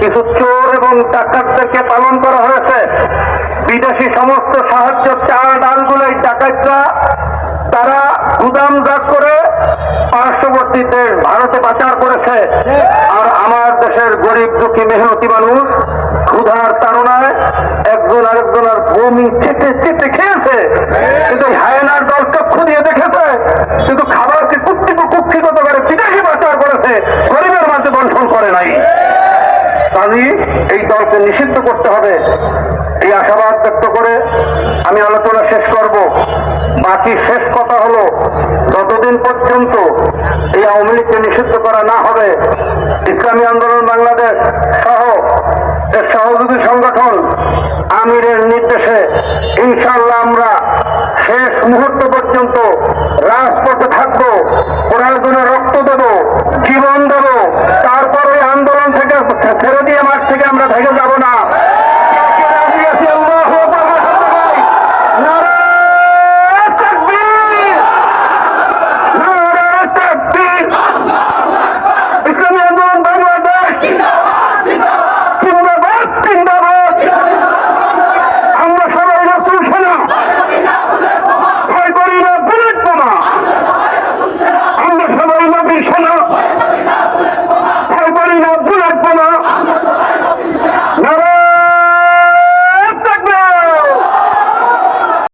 কিছু চোর এবং ডাকাতদেরকে পালন করা হয়েছে। বিদেশি সমস্ত সাহায্য চাল ডালগুলো এই ডাকাতরা তারা গুদামজাত করে পার্শ্ববর্তী দেশ ভারতে পাচার করেছে। আর আমার দেশের গরিব দুঃখী মেহনতি মানুষ ক্ষুধার তাড়নায় একজন আরেকজনের ভূমি চেটে চেটে খেয়েছে, কিন্তু হায়নার দল চক্ষু দিয়ে দেখেছে, কিন্তু খাবারকে কুক্ষিগত করে বিদেশি পাচার করেছে, গরিবের মাঝে বন্টন করে নাই। কাজী এই দলকে নিষিদ্ধ করতে হবে, এই আশাবাদ ব্যক্ত করে আমি আলোচনা শেষ করব। বাকি শেষ কথা হলো, যতদিন পর্যন্ত এই আওয়ামী লীগকে নিষিদ্ধ করা না হবে, ইসলামী আন্দোলন বাংলাদেশ সহ এর সহযোগী সংগঠন আমিরের নির্দেশে ইনশাআল্লাহ আমরা শেষ মুহূর্ত পর্যন্ত রাজপথ